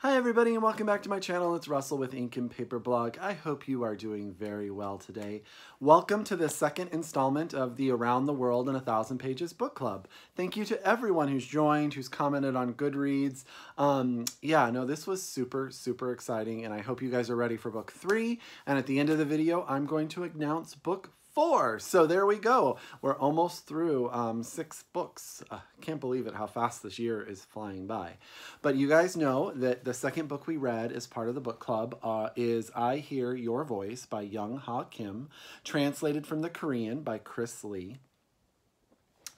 Hi everybody and welcome back to my channel. It's Russell with Ink and Paper Blog. I hope you are doing very well today. Welcome to the second installment of the Around the World in 1,000 Pages book club. Thank you to everyone who's joined, who's commented on Goodreads. This was super exciting and I hope you guys are ready for book 3. And at the end of the video, I'm going to announce book 4. So there we go. We're almost through 6 books. Can't believe it how fast this year is flying by. But you guys know that the second book we read as part of the book club is I Hear Your Voice by Young Ha Kim, translated from the Korean by Krys Lee.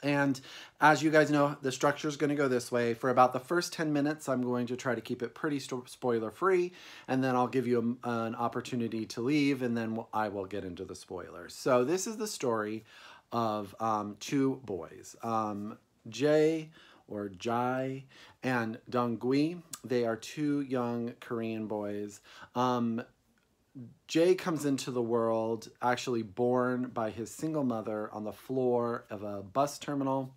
And as you guys know, the structure is going to go this way. For about the first 10 minutes, I'm going to try to keep it pretty spoiler-free, and then I'll give you an opportunity to leave, and then I will get into the spoilers. So this is the story of 2 boys, Jae or Jai and Dongui. They are 2 young Korean boys. Jae comes into the world actually born by his single mother on the floor of a bus terminal.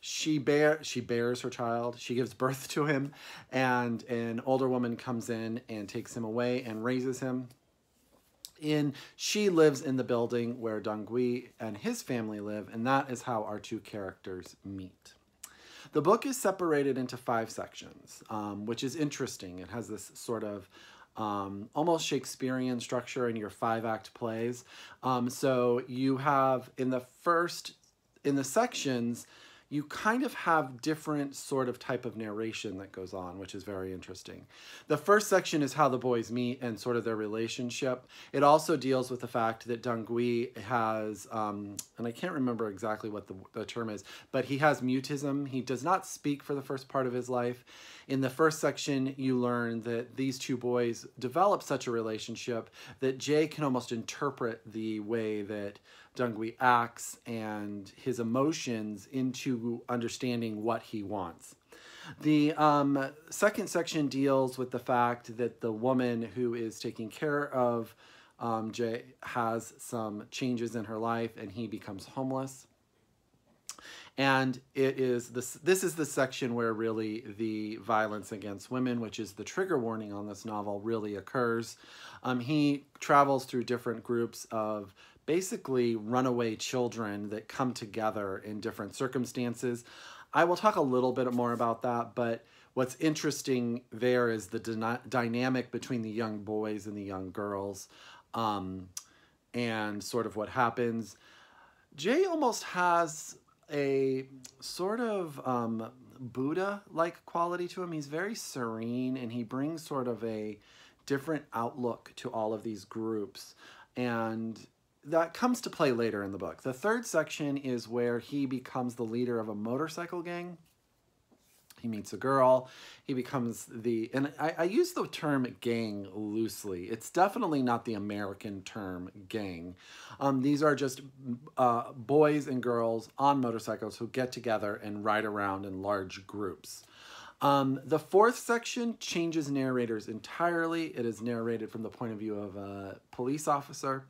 She bears her child. She gives birth to him, and an older woman comes in and takes him away and raises him. She lives in the building where Dongui and his family live, and that is how our 2 characters meet. The book is separated into 5 sections, which is interesting. It has this sort of almost Shakespearean structure in your 5-act plays. So you have in the sections, you kind of have different sort of type of narration that goes on, which is very interesting. The first section is how the boys meet and sort of their relationship. It also deals with the fact that Dongui has, and I can't remember exactly what the term is, but he has mutism. He does not speak for the first part of his life. In the first section, you learn that these 2 boys develop such a relationship that Jae can almost interpret the way that Dongui acts and his emotions into understanding what he wants. The second section deals with the fact that the woman who is taking care of Jae has some changes in her life and he becomes homeless. And this is the section where really the violence against women, which is the trigger warning on this novel, really occurs. He travels through different groups of basically runaway children that come together in different circumstances. I will talk a little bit more about that, but what's interesting there is the dynamic between the young boys and the young girls, and sort of what happens. Jae almost has a sort of Buddha-like quality to him. He's very serene, and he brings sort of a different outlook to all of these groups. And that comes to play later in the book. The third section is where he becomes the leader of a motorcycle gang. He meets a girl. He becomes and I use the term gang loosely. It's definitely not the American term gang. These are just boys and girls on motorcycles who get together and ride around in large groups. The 4th section changes narrators entirely. It is narrated from the point of view of a police officer.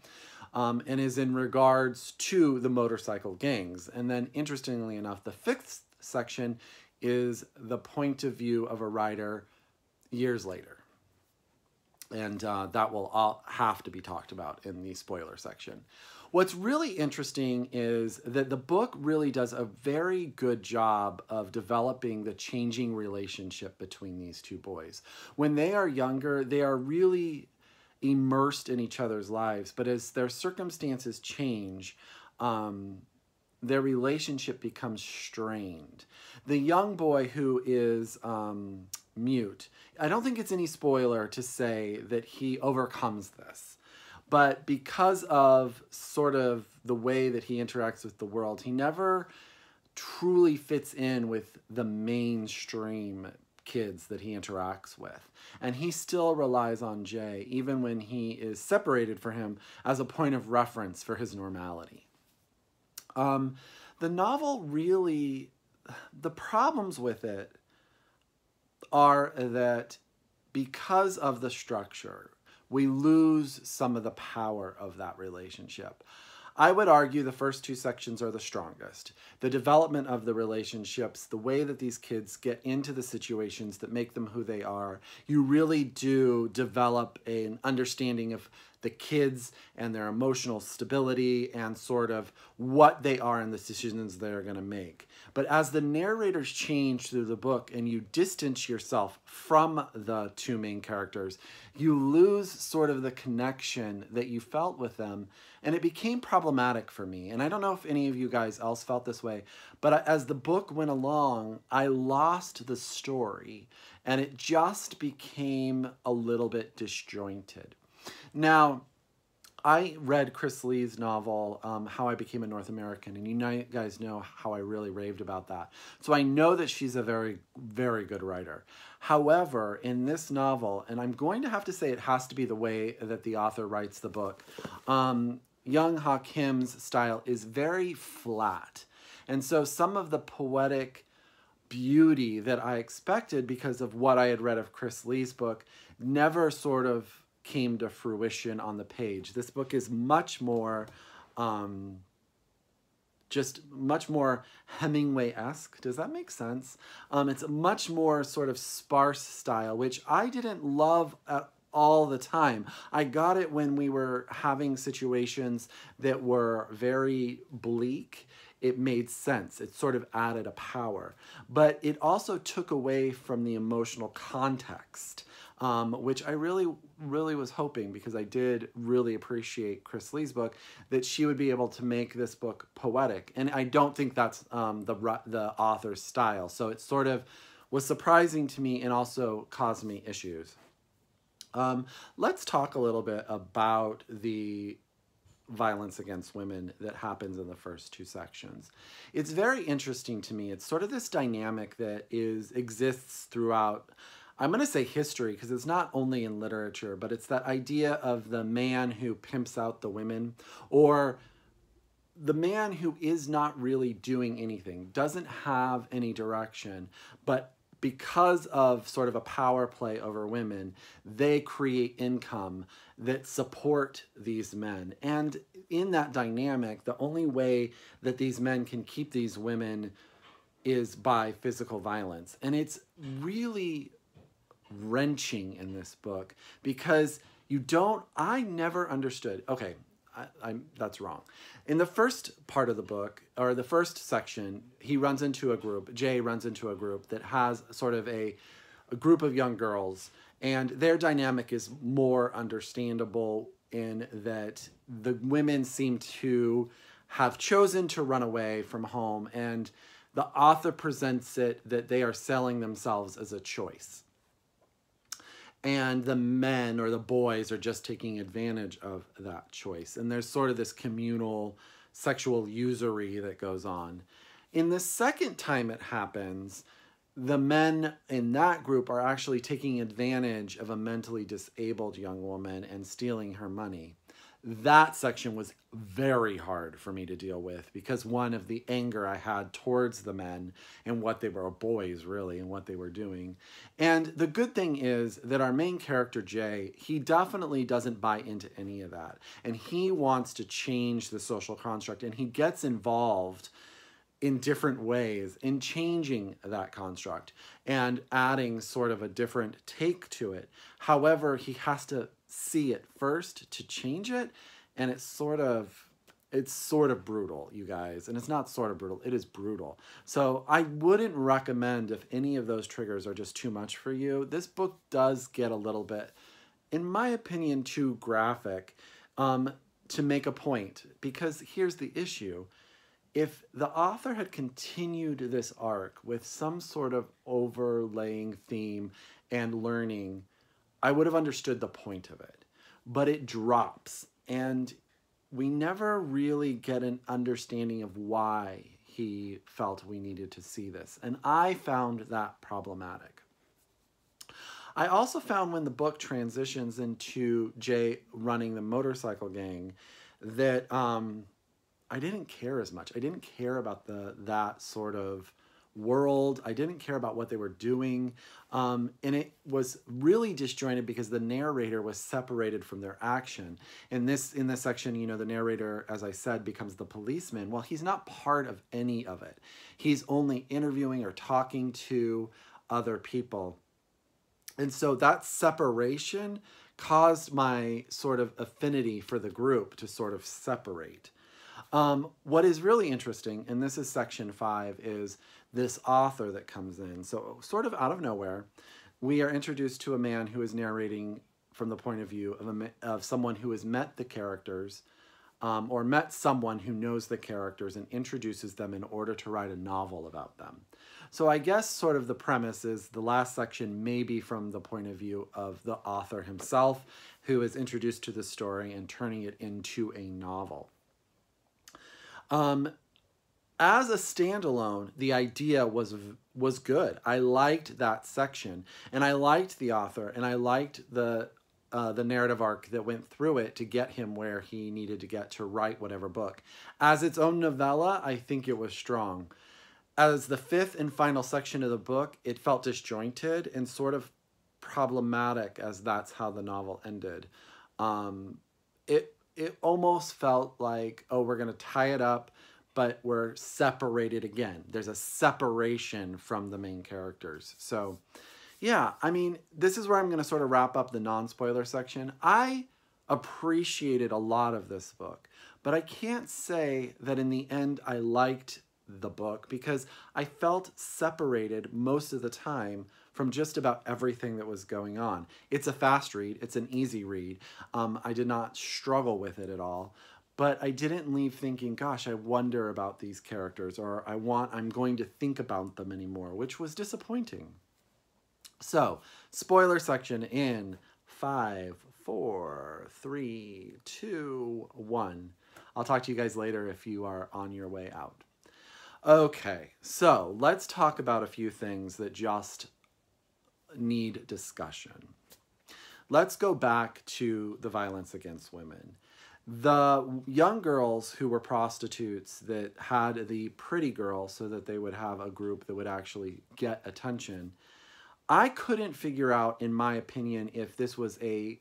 And is in regards to the motorcycle gangs. And then, interestingly enough, the 5th section is the point of view of a writer years later. And that will all have to be talked about in the spoiler section. What's really interesting is that the book really does a very good job of developing the changing relationship between these 2 boys. When they are younger, they are really immersed in each other's lives, but as their circumstances change, their relationship becomes strained. The young boy who is mute, I don't think it's any spoiler to say that he overcomes this, but because of sort of the way that he interacts with the world, he never truly fits in with the mainstream kids that he interacts with. And he still relies on Jae, even when he is separated from him, as a point of reference for his normality. The novel really, the problems with it are that because of the structure, we lose some of the power of that relationship. I would argue the first 2 sections are the strongest. The development of the relationships, the way that these kids get into the situations that make them who they are, you really do develop an understanding of the kids and their emotional stability and sort of what they are and the decisions they're going to make. But as the narrators change through the book and you distance yourself from the 2 main characters, you lose sort of the connection that you felt with them, and it became problematic for me. And I don't know if any of you guys else felt this way, but as the book went along, I lost the story, and it just became a little bit disjointed. Now, I read Krys Lee's novel, How I Became a North American, and you guys know how I really raved about that. So I know that she's a very, very good writer. However, in this novel, and I'm going to have to say it has to be the way that the author writes the book, Young Ha Kim's style is very flat. And so some of the poetic beauty that I expected because of what I had read of Krys Lee's book never sort of came to fruition on the page. This book is much more, just much more Hemingway-esque. Does that make sense? It's a much more sort of sparse style, which I didn't love at all the time. I got it when we were having situations that were very bleak. It made sense. It sort of added a power. But it also took away from the emotional context, which I really, really was hoping, because I did really appreciate Krys Lee's book, that she would be able to make this book poetic. And I don't think that's the author's style. So it sort of was surprising to me and also caused me issues. Let's talk a little bit about the violence against women that happens in the first 2 sections. It's very interesting to me. It's sort of this dynamic that exists throughout, I'm going to say history, because it's not only in literature, but it's that idea of the man who pimps out the women, or the man who is not really doing anything, doesn't have any direction, but because of sort of a power play over women, they create income that support these men. And in that dynamic, the only way that these men can keep these women is by physical violence. And it's really wrenching in this book, because I never understood, okay, that's wrong. In the first part of the book, or the first section, Jay runs into a group that has sort of a group of young girls, and their dynamic is more understandable in that the women seem to have chosen to run away from home, and the author presents it that they are selling themselves as a choice. And the men or the boys are just taking advantage of that choice. And there's sort of this communal sexual usury that goes on. In the second time it happens, the men in that group are actually taking advantage of a mentally disabled young woman and stealing her money. That section was very hard for me to deal with, because one of the anger I had towards the men and what they were, boys really, and what they were doing. And the good thing is that our main character, Jay, he definitely doesn't buy into any of that. And he wants to change the social construct, and he gets involved in different ways in changing that construct and adding sort of a different take to it. However, he has to see it first to change it, and it's sort of brutal, you guys. And it's not sort of brutal, it is brutal. So I wouldn't recommend, if any of those triggers are just too much for you. This book does get a little bit, in my opinion, too graphic to make a point, because here's the issue. If the author had continued this arc with some sort of overlaying theme and learning, I would have understood the point of it. But it drops, and we never really get an understanding of why he felt we needed to see this. And I found that problematic. I also found when the book transitions into Jay running the motorcycle gang that I didn't care as much. I didn't care about that sort of world. I didn't care about what they were doing. And it was really disjointed because the narrator was separated from their action. In this section, you know, the narrator, as I said, becomes the policeman. Well, he's not part of any of it. He's only interviewing or talking to other people. And so that separation caused my sort of affinity for the group to sort of separate. What is really interesting, and this is section 5, is this author that comes in. So sort of out of nowhere, we are introduced to a man who is narrating from the point of view of someone who has met the characters, or met someone who knows the characters and introduces them in order to write a novel about them. So I guess sort of the premise is the last section may be from the point of view of the author himself, who is introduced to the story and turning it into a novel. As a standalone, the idea was good. I liked that section, and I liked the author, and I liked the narrative arc that went through it to get him where he needed to get to write whatever book. As its own novella, I think it was strong. As the 5th and final section of the book, it felt disjointed and sort of problematic, as that's how the novel ended. It almost felt like, oh, we're going to tie it up, but we're separated again. There's a separation from the main characters. So, yeah, I mean, this is where I'm going to sort of wrap up the non-spoiler section. I appreciated a lot of this book, but I can't say that in the end I liked the book because I felt separated most of the time from just about everything that was going on. It's a fast read. It's an easy read. I did not struggle with it at all, but I didn't leave thinking, gosh, I wonder about these characters, or I'm going to think about them anymore, which was disappointing. So, spoiler section in 5, 4, 3, 2, 1. I'll talk to you guys later if you are on your way out. Okay, so let's talk about a few things that just need discussion. Let's go back to the violence against women. The young girls who were prostitutes that had the pretty girl so that they would have a group that would actually get attention, I couldn't figure out, in my opinion, if this was a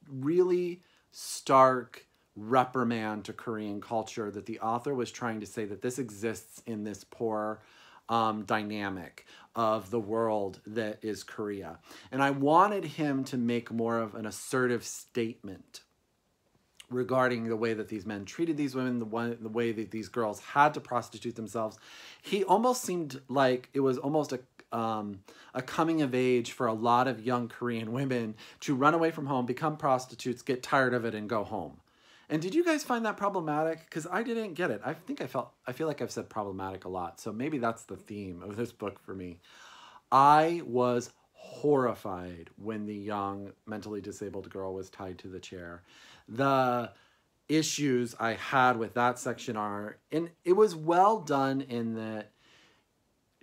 really stark reprimand to Korean culture, that the author was trying to say that this exists in this poor dynamic of the world that is Korea. And I wanted him to make more of an assertive statement regarding the way that these men treated these women, the way that these girls had to prostitute themselves. He almost seemed like it was almost a coming of age for a lot of young Korean women to run away from home, become prostitutes, get tired of it, and go home. And did you guys find that problematic? Because I didn't get it. I feel like I've said problematic a lot. So maybe that's the theme of this book for me. I was horrified when the young mentally disabled girl was tied to the chair. The issues I had with that section are, and it was well done in that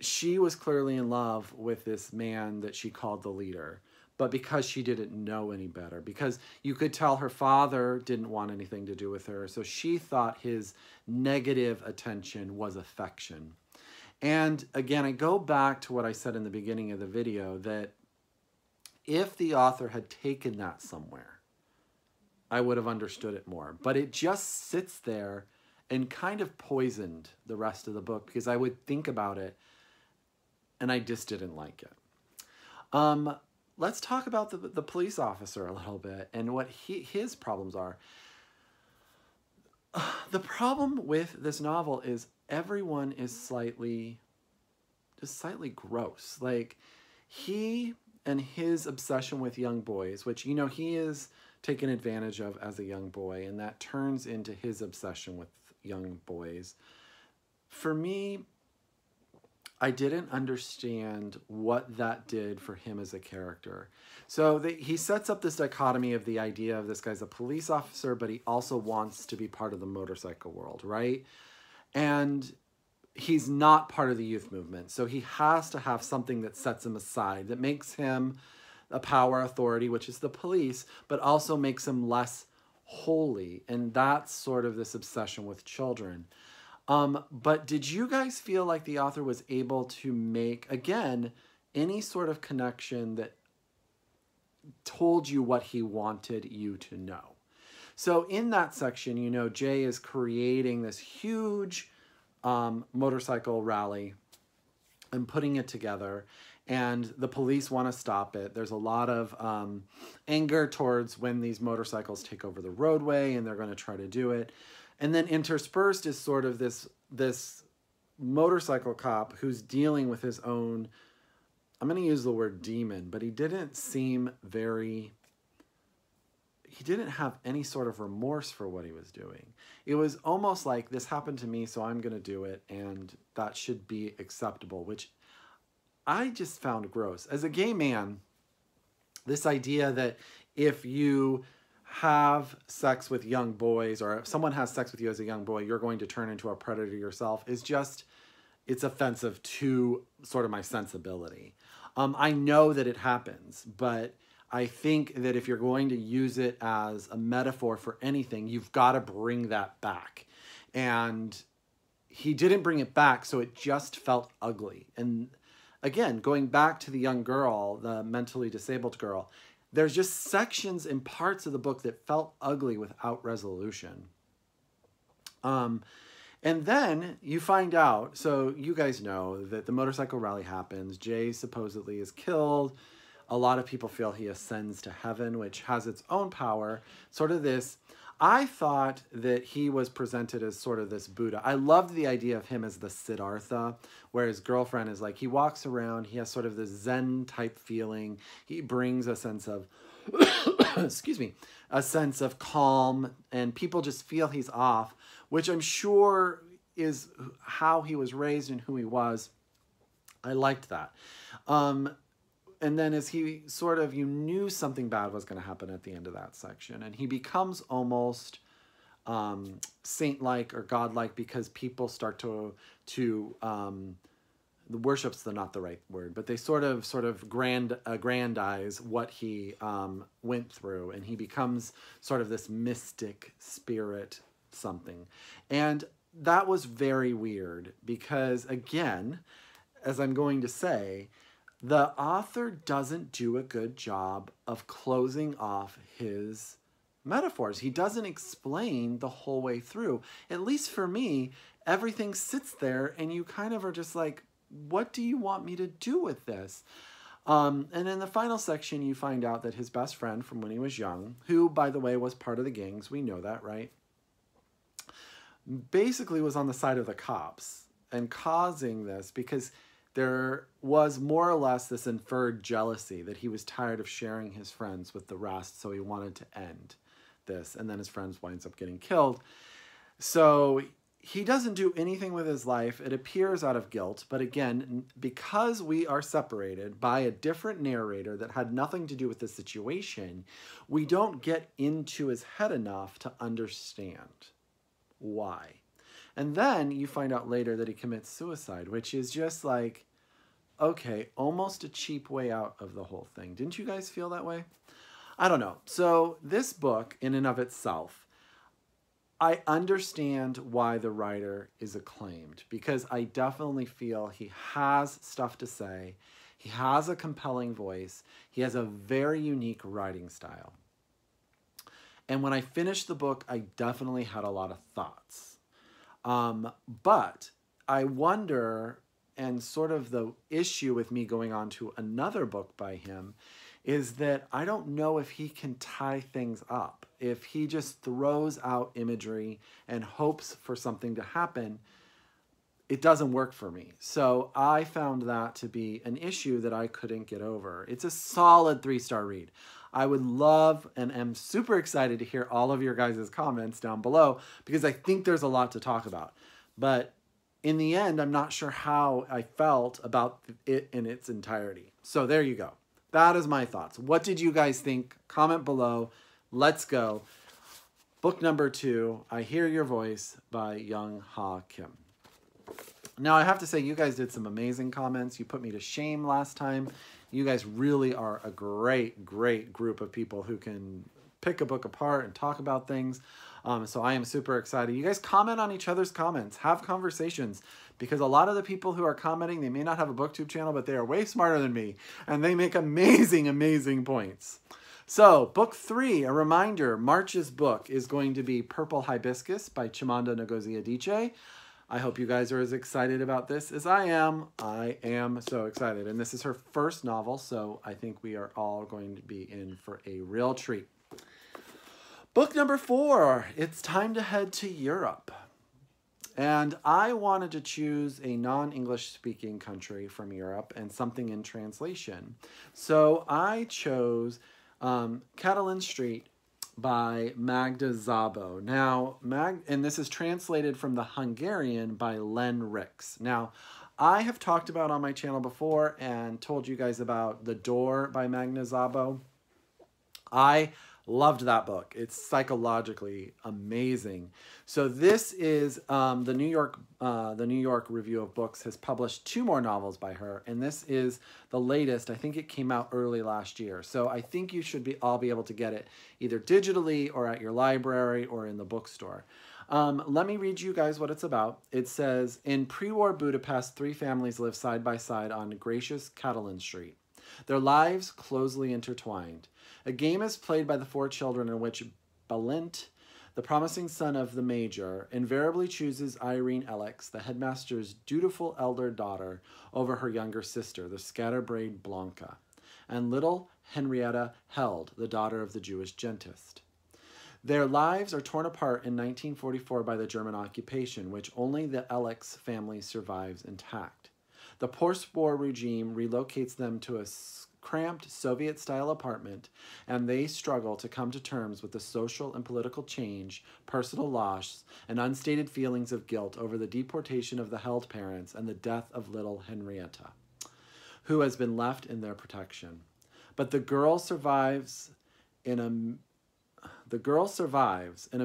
she was clearly in love with this man that she called the leader. But because she didn't know any better, because you could tell her father didn't want anything to do with her, so she thought his negative attention was affection. And again, I go back to what I said in the beginning of the video, that if the author had taken that somewhere, I would have understood it more. But it just sits there and kind of poisoned the rest of the book, because I would think about it and I just didn't like it. Let's talk about the police officer a little bit and what his problems are. The problem with this novel is everyone is slightly gross. Like, he and his obsession with young boys, which, you know, he is taken advantage of as a young boy, and that turns into his obsession with young boys. For me, I didn't understand what that did for him as a character. So he sets up this dichotomy of the idea of this guy's a police officer, but he also wants to be part of the motorcycle world, right? And he's not part of the youth movement. So he has to have something that sets him aside, that makes him a power authority, which is the police, but also makes him less holy. And that's sort of this obsession with children. But did you guys feel like the author was able to make, again, any sort of connection that told you what he wanted you to know? So in that section, you know, Jay is creating this huge motorcycle rally and putting it together, and the police want to stop it. There's a lot of anger towards when these motorcycles take over the roadway, and they're going to try to do it. And then interspersed is sort of this motorcycle cop who's dealing with his own, I'm going to use the word demon, but he didn't seem very, he didn't have any sort of remorse for what he was doing. It was almost like, this happened to me, so I'm going to do it, and that should be acceptable, which I just found gross. As a gay man, this idea that if you have sex with young boys, or if someone has sex with you as a young boy, you're going to turn into a predator yourself, is just, it's offensive to sort of my sensibility. I know that it happens, but I think that if you're going to use it as a metaphor for anything, you've got to bring that back. And he didn't bring it back, so it just felt ugly. And again, going back to the young girl, the mentally disabled girl, there's just sections and parts of the book that felt ugly without resolution. And then you find out, so you guys know that the motorcycle rally happens. Jay supposedly is killed. A lot of people feel he ascends to heaven, which has its own power. Sort of this, I thought that he was presented as sort of this Buddha. I loved the idea of him as the Siddhartha, where his girlfriend is like, he walks around, he has sort of this Zen type feeling. He brings a sense of, excuse me, a sense of calm, and people just feel he's off, which I'm sure is how he was raised and who he was. I liked that. And then as he sort of, you knew something bad was going to happen at the end of that section. And he becomes almost saint-like or godlike because people start to the worship's not the right word, but they sort of aggrandize what he went through. And he becomes sort of this mystic spirit something. And that was very weird because, again, as I'm going to say, the author doesn't do a good job of closing off his metaphors. He doesn't explain the whole way through. At least for me, everything sits there and you kind of are just like, what do you want me to do with this? And in the final section, you find out that his best friend from when he was young, who, by the way, was part of the gangs, we know that, right? Basically was on the side of the cops and causing this because there was more or less this inferred jealousy that he was tired of sharing his friends with the rest, so he wanted to end this, and then his friends winds up getting killed. So he doesn't do anything with his life. It appears out of guilt, but again, because we are separated by a different narrator that had nothing to do with the situation, we don't get into his head enough to understand why. And then you find out later that he commits suicide, which is just like, okay, almost a cheap way out of the whole thing. Didn't you guys feel that way? I don't know. So this book, in and of itself, I understand why the writer is acclaimed, because I definitely feel he has stuff to say. He has a compelling voice. He has a very unique writing style. And when I finished the book, I definitely had a lot of thoughts. But I wonder, and sort of the issue with me going on to another book by him, is that I don't know if he can tie things up. If he just throws out imagery and hopes for something to happen, it doesn't work for me. So I found that to be an issue that I couldn't get over. It's a solid 3-star read. I would love and am super excited to hear all of your guys' comments down below because I think there's a lot to talk about. But in the end, I'm not sure how I felt about it in its entirety. So there you go. That is my thoughts. What did you guys think? Comment below. Let's go. Book number 2, I Hear Your Voice by Young Ha Kim. Now, I have to say, you guys did some amazing comments. You put me to shame last time. You guys really are a great, great group of people who can pick a book apart and talk about things. So I am super excited. You guys comment on each other's comments. Have conversations. Because a lot of the people who are commenting, they may not have a booktube channel, but they are way smarter than me. And they make amazing, amazing points. So, book 3, a reminder, March's book is going to be Purple Hibiscus by Chimamanda Ngozi Adichie. I hope you guys are as excited about this as I am. I am so excited. And this is her first novel, so I think we are all going to be in for a real treat. Book number 4, it's time to head to Europe. And I wanted to choose a non-English speaking country from Europe and something in translation. So I chose Katalin Street by Magda Szabo. Now, and this is translated from the Hungarian by Len Ricks. Now, I have talked about on my channel before and told you guys about The Door by Magda Szabo. I loved that book. It's psychologically amazing. So this is the New York Review of Books has published 2 more novels by her, and this is the latest. I think it came out early last year. So I think you should all be able to get it either digitally or at your library or in the bookstore. Let me read you guys what it's about. It says, in pre-war Budapest, 3 families live side by side on gracious Katalin Street. Their lives closely intertwined. A game is played by the 4 children in which Balint, the promising son of the major, invariably chooses Irene Alex, the headmaster's dutiful elder daughter, over her younger sister, the scatterbrained Blanca, and little Henrietta Held, the daughter of the Jewish dentist. Their lives are torn apart in 1944 by the German occupation, which only the Alex family survives intact. The post-war regime relocates them to a cramped Soviet-style apartment, and they struggle to come to terms with the social and political change, personal loss, and unstated feelings of guilt over the deportation of the Held parents and the death of little Henrietta, who has been left in their protection. But the girl survives in a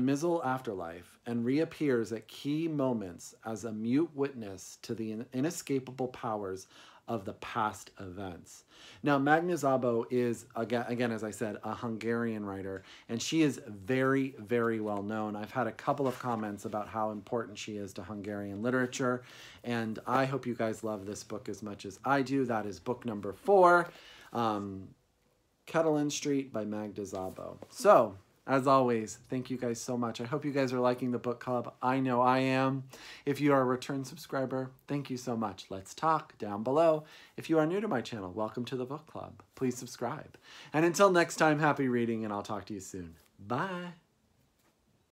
miserable afterlife and reappears at key moments as a mute witness to the inescapable powers of the past events. Now, Magda Szabo is, again, as I said, a Hungarian writer, and she is very, very well known. I've had a couple of comments about how important she is to Hungarian literature, and I hope you guys love this book as much as I do. That is book number 4, Katalin Street by Magda Szabo. So, as always, thank you guys so much. I hope you guys are liking the book club. I know I am. If you are a return subscriber, thank you so much. Let's talk down below. If you are new to my channel, welcome to the book club. Please subscribe. And until next time, happy reading, and I'll talk to you soon. Bye.